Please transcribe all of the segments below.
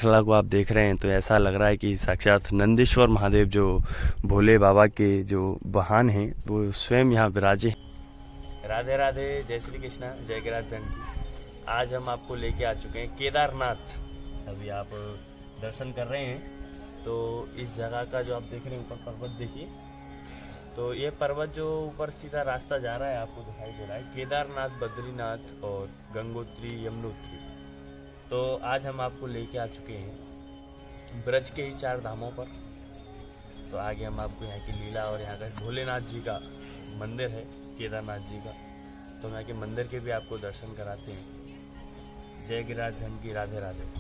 श्रृंखला को आप देख रहे हैं तो ऐसा लग रहा है कि साक्षात नंदीश्वर महादेव जो भोले बाबा के जो वाहन हैं वो स्वयं यहाँ विराजे हैं। राधे राधे, जय श्री कृष्णा, जय गिरिराज की। आज हम आपको लेके आ चुके हैं केदारनाथ। अभी आप दर्शन कर रहे हैं तो इस जगह का जो आप देख रहे हैं ऊपर पर्वत देखिए, तो ये पर्वत जो ऊपर सीधा रास्ता जा रहा है आपको दिखाई दे रहा है केदारनाथ, बद्रीनाथ और गंगोत्री, यमुनोत्री। तो आज हम आपको लेके आ चुके हैं ब्रज के ही 4 धामों पर। तो आगे हम आपको यहाँ की लीला और यहाँ का भोलेनाथ जी का मंदिर है, केदारनाथ जी का, तो हम यहाँ के मंदिर के भी आपको दर्शन कराते हैं। जय गिरिराज की, राधे राधे।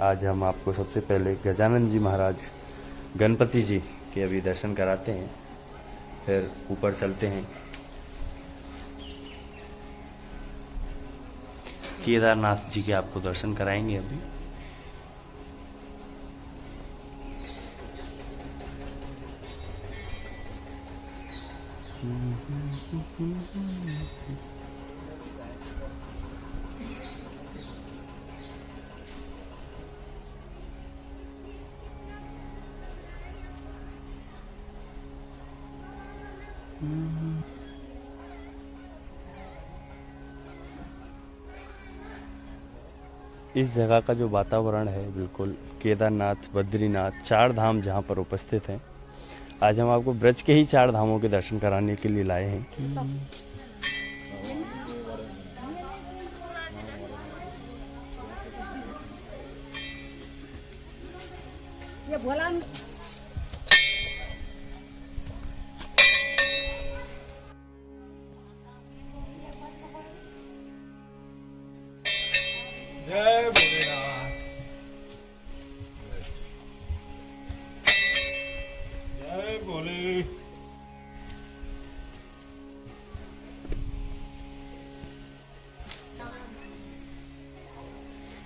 आज हम आपको सबसे पहले गजानन जी महाराज गणपति जी के अभी दर्शन कराते हैं, फिर ऊपर चलते हैं केदारनाथ जी के आपको दर्शन कराएंगे अभी। इस जगह का जो वातावरण है बिल्कुल केदारनाथ, बद्रीनाथ, 4 धाम जहाँ पर उपस्थित हैं। आज हम आपको ब्रज के ही 4 धामों के दर्शन कराने के लिए लाए हैं। ये बोला जय भोलेनाथ, जय भोले।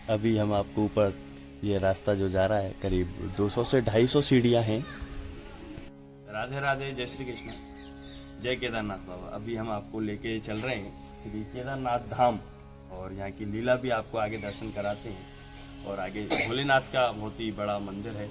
अभी हम आपको ऊपर ये रास्ता जो जा रहा है करीब 200 से 250 सीढ़ियाँ हैं। राधे राधे, जय श्री कृष्ण, जय केदारनाथ बाबा। अभी हम आपको लेके चल रहे हैं श्री केदारनाथ धाम और यहाँ की लीला भी आपको आगे दर्शन कराते हैं। और आगे भोलेनाथ का बहुत ही बड़ा मंदिर है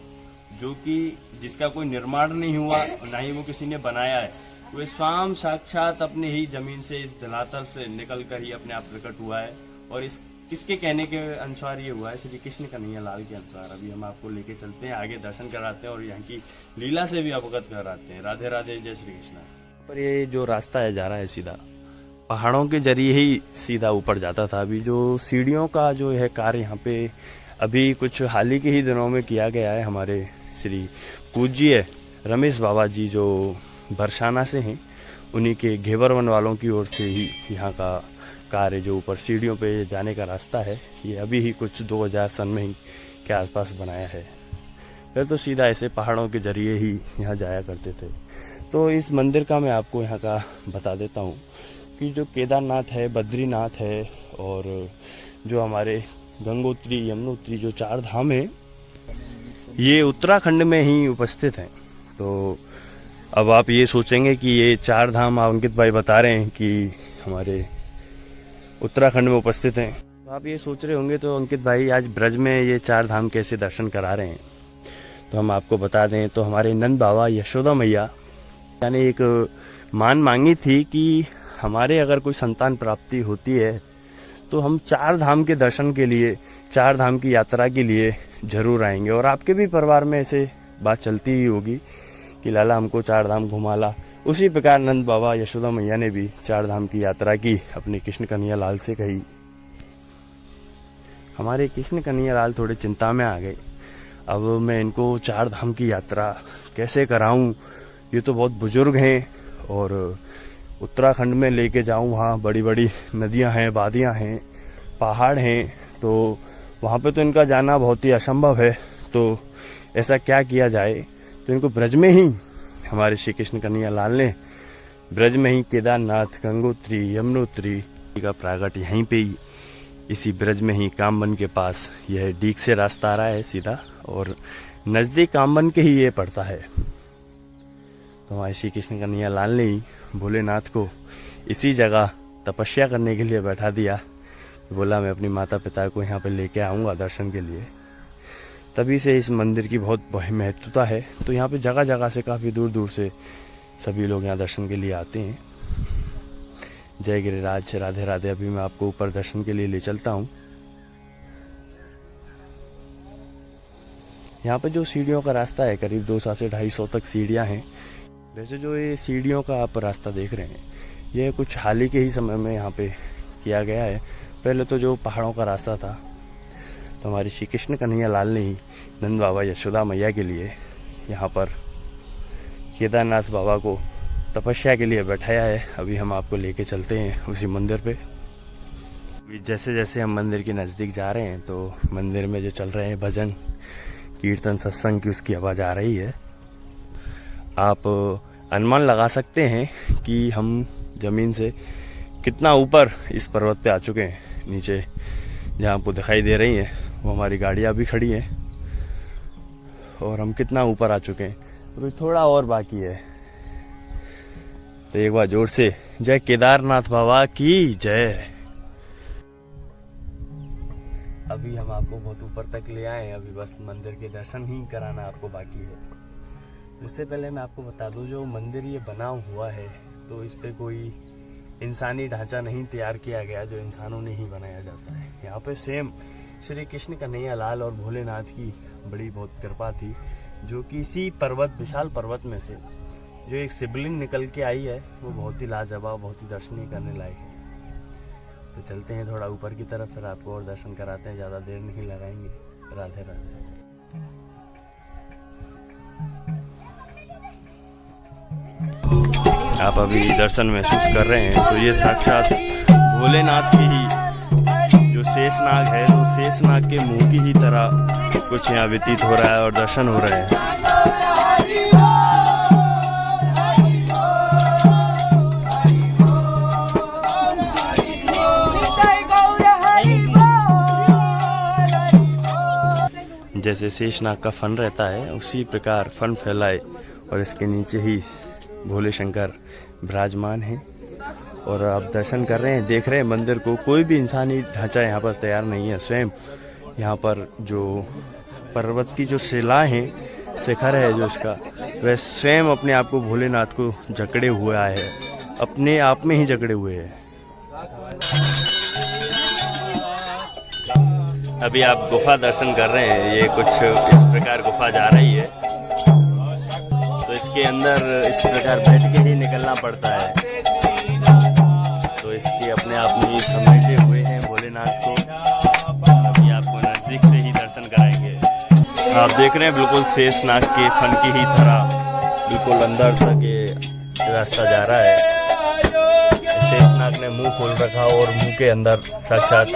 जो कि जिसका कोई निर्माण नहीं हुआ और ना ही वो किसी ने बनाया है, वो स्वयं साक्षात अपने ही जमीन से इस धरातल से निकल कर ही अपने आप प्रकट हुआ है। और इसके कहने के अनुसार ये हुआ है, श्री कृष्ण कन्हैया लाल के अनुसार। अभी हम आपको लेके चलते हैं, आगे दर्शन कराते हैं और यहाँ की लीला से भी अवगत कराते हैं। राधे राधे, जय श्री कृष्ण। पर ये जो रास्ता है जा रहा है सीधा पहाड़ों के जरिए ही सीधा ऊपर जाता था। अभी जो सीढ़ियों का जो है कार्य यहाँ पे अभी कुछ हाल ही के ही दिनों में किया गया है। हमारे श्री पूज्य रमेश बाबा जी जो बरसाना से हैं, उन्हीं के घेवर वन वालों की ओर से ही यहाँ का कार्य जो ऊपर सीढ़ियों पे जाने का रास्ता है, ये अभी ही कुछ 2000 सन में ही के आसपास बनाया है। फिर तो सीधा ऐसे पहाड़ों के जरिए ही यहाँ जाया करते थे। तो इस मंदिर का मैं आपको यहाँ का बता देता हूँ कि जो केदारनाथ है, बद्रीनाथ है और जो हमारे गंगोत्री, यमुनोत्री जो 4 धाम हैं, ये उत्तराखंड में ही उपस्थित हैं। तो अब आप ये सोचेंगे कि ये 4 धाम अंकित भाई बता रहे हैं कि हमारे उत्तराखंड में उपस्थित हैं, तो आप ये सोच रहे होंगे तो अंकित भाई आज ब्रज में ये 4 धाम कैसे दर्शन करा रहे हैं। तो हम आपको बता दें तो हमारे नंद बाबा यशोदा मैया यानी एक मान मांगी थी कि हमारे अगर कोई संतान प्राप्ति होती है तो हम 4 धाम के दर्शन के लिए, 4 धाम की यात्रा के लिए जरूर आएंगे। और आपके भी परिवार में ऐसे बात चलती ही होगी कि लाला हमको 4 धाम घुमाला। उसी प्रकार नंद बाबा यशोदा मैया ने भी 4 धाम की यात्रा की, अपने कृष्ण कन्हैया लाल से कही। हमारे कृष्ण कन्हैया लाल थोड़े चिंता में आ गए, अब मैं इनको 4 धाम की यात्रा कैसे कराऊं, ये तो बहुत बुजुर्ग हैं और उत्तराखंड में लेके जाऊं, वहाँ बड़ी बड़ी नदियां हैं, वादियां हैं, पहाड़ हैं, तो वहाँ पे तो इनका जाना बहुत ही असंभव है। तो ऐसा क्या किया जाए, तो इनको ब्रज में ही हमारे श्री कृष्ण कन्हैया लाल ने ब्रज में ही केदारनाथ, गंगोत्री, यमुनोत्री का प्रागट यहीं पे ही इसी ब्रज में ही कामबन के पास यह डीक से रास्ता आ रहा है सीधा, और नज़दीक कामबन के ही ये पड़ता है। तो हमारे श्री कृष्ण कन्हैया लाल ने ही भोलेनाथ को इसी जगह तपस्या करने के लिए बैठा दिया। बोला मैं अपनी माता पिता को यहाँ पे लेके आऊँगा दर्शन के लिए। तभी से इस मंदिर की बहुत महत्वता है। तो यहाँ पे जगह जगह से काफ़ी दूर दूर से सभी लोग यहाँ दर्शन के लिए आते हैं। जय गिरिराज, राधे राधे। अभी मैं आपको ऊपर दर्शन के लिए ले चलता हूँ। यहाँ पे जो सीढ़ियों का रास्ता है, करीब 200 से 250 तक सीढ़ियाँ हैं। वैसे जो ये सीढ़ियों का आप रास्ता देख रहे हैं, ये कुछ हाल ही के ही समय में यहाँ पे किया गया है। पहले तो जो पहाड़ों का रास्ता था, तो हमारे श्री कृष्ण कन्हैया लाल ने ही नंद बाबा यशोदा मैया के लिए यहाँ पर केदारनाथ बाबा को तपस्या के लिए बैठाया है। अभी हम आपको लेके चलते हैं उसी मंदिर पे। जैसे जैसे हम मंदिर के नज़दीक जा रहे हैं, तो मंदिर में जो चल रहे हैं भजन कीर्तन सत्संग की, उसकी आवाज़ आ रही है। आप अनुमान लगा सकते हैं कि हम ज़मीन से कितना ऊपर इस पर्वत पे आ चुके हैं। नीचे जहाँ आपको दिखाई दे रही हैं, वो हमारी गाड़ियाँ भी खड़ी हैं, और हम कितना ऊपर आ चुके हैं। अभी थोड़ा और बाकी है। तो एक बार जोर से जय केदारनाथ बाबा की जय। अभी हम आपको बहुत ऊपर तक ले आए हैं। अभी बस मंदिर के दर्शन ही कराना आपको बाकी है। उससे पहले मैं आपको बता दूं, जो मंदिर ये बना हुआ है, तो इस पे कोई इंसानी ढांचा नहीं तैयार किया गया, जो इंसानों ने ही बनाया जाता है। यहाँ पे सेम श्री कृष्ण कन्हैया लाल और भोलेनाथ की बड़ी बहुत कृपा थी, जो कि इसी पर्वत, विशाल पर्वत में से जो एक शिवलिंग निकल के आई है, वो बहुत ही लाजवाब, बहुत ही दर्शनीय करने लायक है। तो चलते हैं थोड़ा ऊपर की तरफ, फिर आपको और दर्शन कराते हैं। ज़्यादा देर नहीं लगाएंगे। राधे राधे। आप अभी दर्शन महसूस कर रहे हैं, तो ये साक्षात भोलेनाथ की ही जो शेषनाग है, वो शेषनाग के मुंह की ही तरह कुछ यहाँ व्यतीत हो रहा है और दर्शन हो रहे हैं। जैसे शेषनाग का फन रहता है, उसी प्रकार फन फैलाए, और इसके नीचे ही भोले शंकर विराजमान हैं। और आप दर्शन कर रहे हैं, देख रहे हैं मंदिर को। कोई भी इंसानी ढांचा यहाँ पर तैयार नहीं है। स्वयं यहाँ पर जो पर्वत की जो शिलाएं हैं, शिखर है जो इसका, वह स्वयं अपने आप को भोलेनाथ को जकड़े हुआ है, अपने आप में ही जकड़े हुए हैं। अभी आप गुफा दर्शन कर रहे हैं। ये कुछ इस प्रकार गुफा जा रही है, तो इसके अंदर इस प्रकार बैठ के ही निकलना पड़ता है। तो इसके अपने आप में ही समेटे हुए हैं भोलेनाथ को। अभी आपको नजदीक से ही दर्शन कराएंगे। आप देख रहे हैं बिल्कुल शेषनाग के फन की ही तरह बिल्कुल अंदर तक ये रास्ता जा रहा है। शेषनाग ने मुंह खोल रखा और मुंह के अंदर साक्षात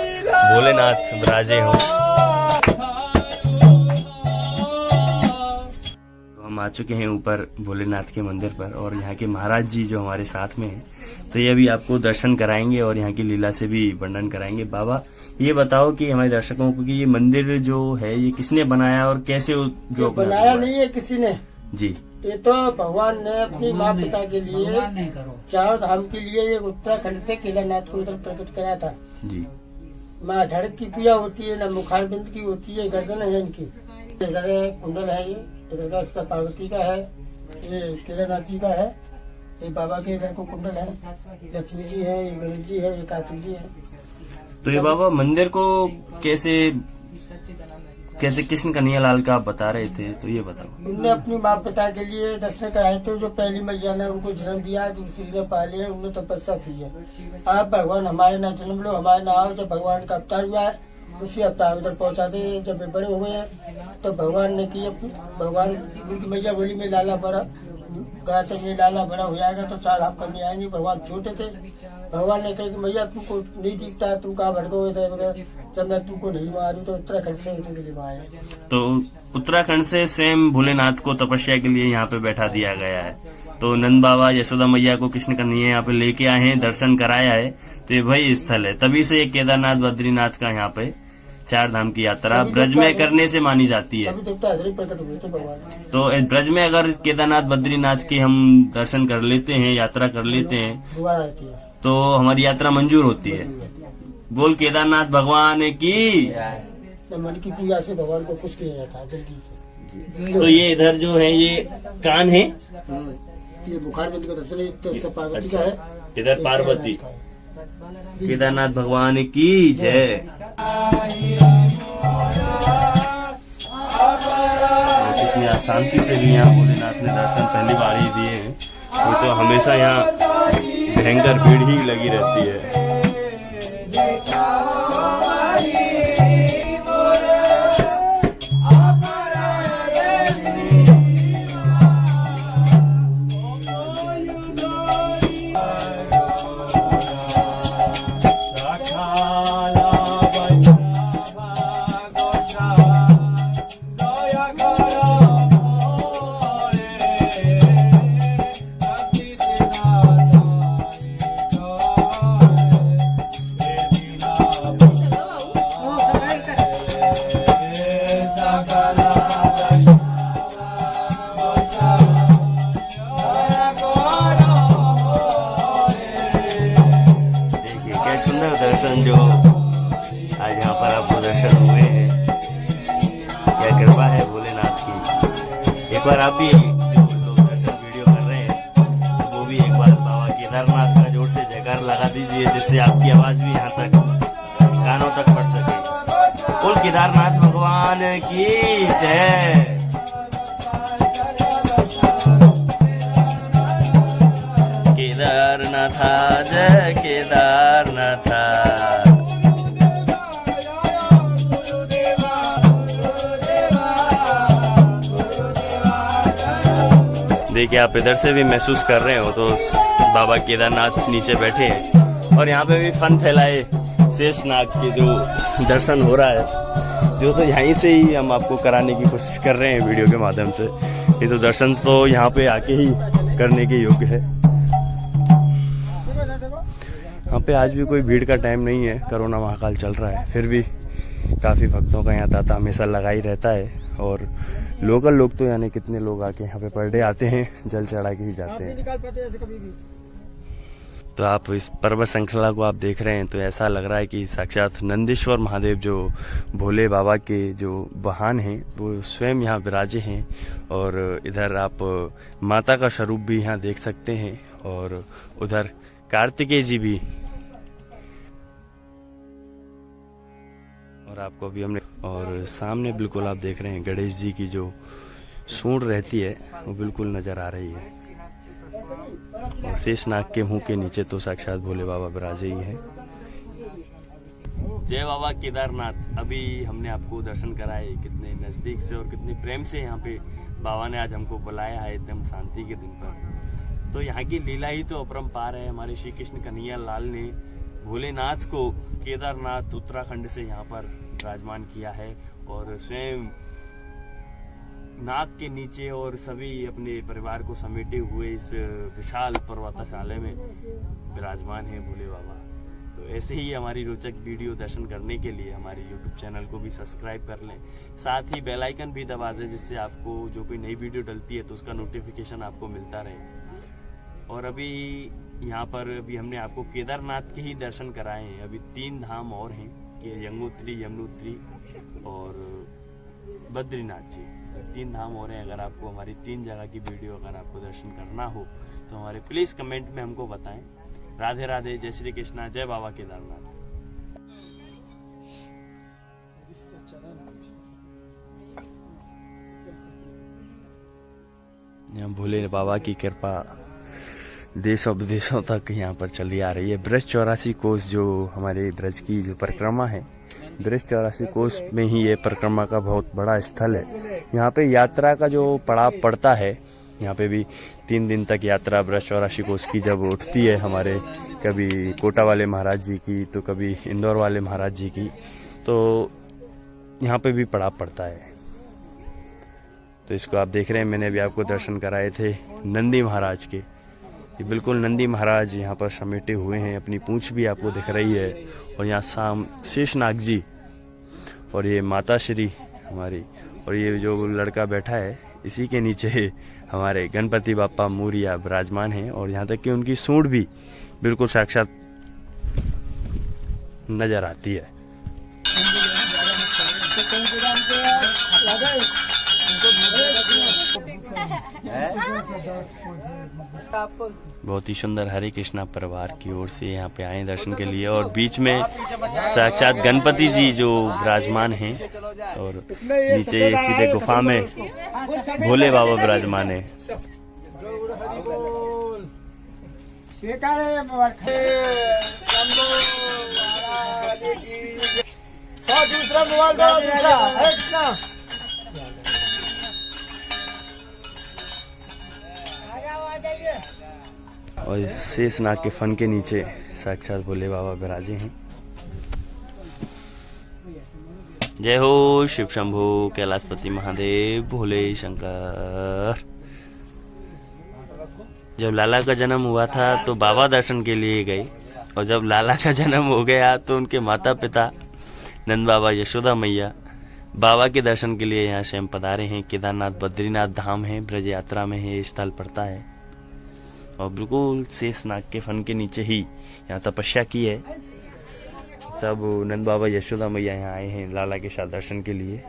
भोलेनाथ विराजे हों। तो हम आ चुके हैं ऊपर भोलेनाथ के मंदिर पर, और यहाँ के महाराज जी जो हमारे साथ में हैं, तो ये भी आपको दर्शन कराएंगे और यहाँ की लीला से भी वर्णन कराएंगे। बाबा, ये बताओ कि हमारे दर्शकों को कि ये मंदिर जो है, ये किसने बनाया और कैसे जो बनाया नहीं है किसी ने जी। ये तो भगवान ने अपनी माँ पिता के लिए, चारों धाम के लिए, ये उत्तराखंड से केदारनाथ को इधर प्रकट कराया था जी। माँ ढड़क की पूजा होती है, न मुखारबिंद की होती है, गर्दन है इनकी। इधर कुंडल है, ये इधर का पार्वती का है, ये केदारनाथ जी का है, ये बाबा के इधर को कुंडल है, लक्ष्मी जी है, ये गणेश जी है, ये कार्तिक जी है। तो ये बाबा मंदिर को कैसे कृष्ण कन्हैया लाल का आप बता रहे थे, तो ये बताओ। उनने अपनी माँ पिता के लिए दर्शन कराए थे। जो पहली मैया ने उनको जन्म दिया, दूसरी ने पाले, उन्होंने तपस्या की है। आप भगवान हमारे ना जन्म लो, हमारे ना आओ। जब भगवान का अवतार हुआ है, उसी अवतार उधर पहुँचा दे। जब वे बड़े हो गए हैं, तो भगवान ने किए, भगवान उनकी मैया बोली में लाला बड़ा गाते में लाला बड़ा हो जाएगा तो 4 धाम करने आएंगे। भगवान छोटे थे, भगवान ने कहा कि मैया तुमको नहीं दिखता है, तुम कहाँ भटको इधर, जब मैं तुमको नहीं मारूं तो उत्तराखंड से उनके लिए आया। तो उत्तराखंड से स्वयं भोलेनाथ को तपस्या के लिए यहाँ पे बैठा दिया गया है। तो नंद बाबा यशोदा मैया को कृष्ण कन्हैया यहाँ पे लेके आए हैं, दर्शन कराया है। तो तो ये वही स्थल है, तभी से ये केदारनाथ बद्रीनाथ का यहाँ पे 4 धाम की यात्रा ब्रज में करने से मानी जाती है। सभी देवता इधर ही प्रकट हुए थे भगवान। तो ब्रज में अगर केदारनाथ बद्रीनाथ के हम दर्शन कर लेते हैं, यात्रा कर लेते हैं, दुआ रहती है, तो हमारी यात्रा मंजूर होती है। बोल केदारनाथ भगवान की। तो मन की पूजा से भगवान को कुछ किया जाता है जल्दी से। तो ये इधर जो है ये कान है, ये बुखार बिंद का दर्शन है, तो पार्वती अच्छा, का है, इधर पार्वती। केदारनाथ भगवान की जय। कितनी शांति से भी यहाँ भोलेनाथ ने दर्शन पहली बार ही दिए हैं। वो तो हमेशा यहाँ भयंकर भीड़ ही लगी रहती है। सुंदर दर्शन जो आज यहाँ पर आपको दर्शन हुए हैं, क्या कृपा है भोलेनाथ की। एक बार आप भी जो लोग दर्शन वीडियो कर रहे हैं तो वो भी एक बार बाबा केदारनाथ का जोर से जयकार लगा दीजिए, जिससे आपकी आवाज भी यहाँ तक कानों तक पड़ सके। बोल केदारनाथ भगवान की जय। केदारनाथा जय केदारनाथा। देखिए आप इधर से भी महसूस कर रहे हो तो बाबा केदारनाथ नीचे बैठे हैं और यहाँ पे भी फन फैलाए शेषनाग के जो दर्शन हो रहा है, जो तो यहीं से ही हम आपको कराने की कोशिश कर रहे हैं वीडियो के माध्यम से। ये तो दर्शन तो यहाँ पे आके ही करने के योग्य है। यहाँ पे आज भी कोई भीड़ का टाइम नहीं है, कोरोना महाकाल चल रहा है, फिर भी काफ़ी भक्तों का यहाँ तांता हमेशा लगा ही रहता है। और लोकल लोग तो यानी कितने लोग आके यहाँ पे पर डे आते हैं, जल चढ़ा के ही जाते हैं। तो आप इस पर्वत श्रृंखला को आप देख रहे हैं तो ऐसा लग रहा है कि साक्षात नंदीश्वर महादेव जो भोले बाबा के जो वाहन हैं वो स्वयं यहाँ विराजे हैं। और इधर आप माता का स्वरूप भी यहाँ देख सकते हैं और उधर कार्तिकेय जी भी। और आपको अभी हमने और सामने बिल्कुल आप देख रहे हैं गणेश जी की जो सूंड रहती है वो बिल्कुल नजर आ रही है। और शेषनाग के मुंह के नीचे तो साक्षात भोले बाबा विराजे ही हैं। जय बाबा केदारनाथ। अभी हमने आपको दर्शन कराए कितने नजदीक से और कितने प्रेम से यहाँ पे बाबा ने आज हमको बुलाया है एकदम शांति के दिन पर। तो यहाँ की लीला ही तो अपरंपार है। हमारे श्री कृष्ण कन्हैया लाल ने भोलेनाथ को केदारनाथ उत्तराखंड से यहाँ पर विराजमान किया है और स्वयं नाग के नीचे और सभी अपने परिवार को समेटे हुए इस विशाल पर्वतशाला में विराजमान है भोले बाबा। तो ऐसे ही हमारी रोचक वीडियो दर्शन करने के लिए हमारे YouTube चैनल को भी सब्सक्राइब कर लें, साथ ही बेल आइकन भी दबा दें, जिससे आपको जो कोई नई वीडियो डलती है तो उसका नोटिफिकेशन आपको मिलता रहे। और अभी यहाँ पर अभी हमने आपको केदारनाथ के ही दर्शन कराए हैं। अभी 3 धाम और हैं कि यमुनोत्री, यमुनोत्री और बद्रीनाथ जी, 3 धाम हो रहे हैं। अगर आपको हमारी 3 जगह की वीडियो अगर आपको दर्शन करना हो तो हमारे प्लीज कमेंट में हमको बताएं। राधे राधे, जय श्री कृष्णा, जय बाबा केदारनाथ। यहाँ भोले बाबा की कृपा देशों विदेशों तक यहाँ पर चली आ रही है। ब्रज 84 कोस जो हमारे ब्रज की जो परिक्रमा है, ब्रज 84 कोस में ही ये परिक्रमा का बहुत बड़ा स्थल है। यहाँ पे यात्रा का जो पड़ाव पड़ता है, यहाँ पे भी 3 दिन तक यात्रा ब्रज 84 कोस की जब उठती है, हमारे कभी कोटा वाले महाराज जी की तो कभी इंदौर वाले महाराज जी की, तो यहाँ पे भी पड़ाव पड़ता है। तो इसको आप देख रहे हैं, मैंने भी आपको दर्शन कराए थे नंदी महाराज के। ये बिल्कुल नंदी महाराज यहाँ पर समेटे हुए हैं, अपनी पूंछ भी आपको दिख रही है। और यहाँ शाम शेषनाग जी और ये माता श्री हमारी, और ये जो लड़का बैठा है इसी के नीचे हमारे गणपति बापा मोरिया विराजमान हैं। और यहाँ तक कि उनकी सूंड भी बिल्कुल साक्षात नजर आती है। बहुत ही सुंदर हरे कृष्णा परिवार की ओर से यहाँ पे आए दर्शन के लिए। और बीच में साक्षात गणपति जी जो विराजमान हैं, और नीचे सीधे गुफा में भोले बाबा विराजमान है। दूसरा मोबाइल दो, दूसरा और इस शेषनाग के फन के नीचे साक्षात भोले बाबा विराजे हैं। जय हो शिव शंभो कैलाशपति महादेव भोले शंकर। जब लाला का जन्म हुआ था तो बाबा दर्शन के लिए गए, और जब लाला का जन्म हो गया तो उनके माता पिता नंद बाबा यशोदा मैया बाबा के दर्शन के लिए यहाँ स्वयं पधारे हैं। केदारनाथ बद्रीनाथ धाम है, ब्रज यात्रा में है, स्थल पड़ता है। और बिल्कुल शेषनाग के फन के नीचे ही यहाँ तपस्या की है। तब नंद बाबा यशोदा मैया यहाँ आए हैं लाला के साथ दर्शन के लिए।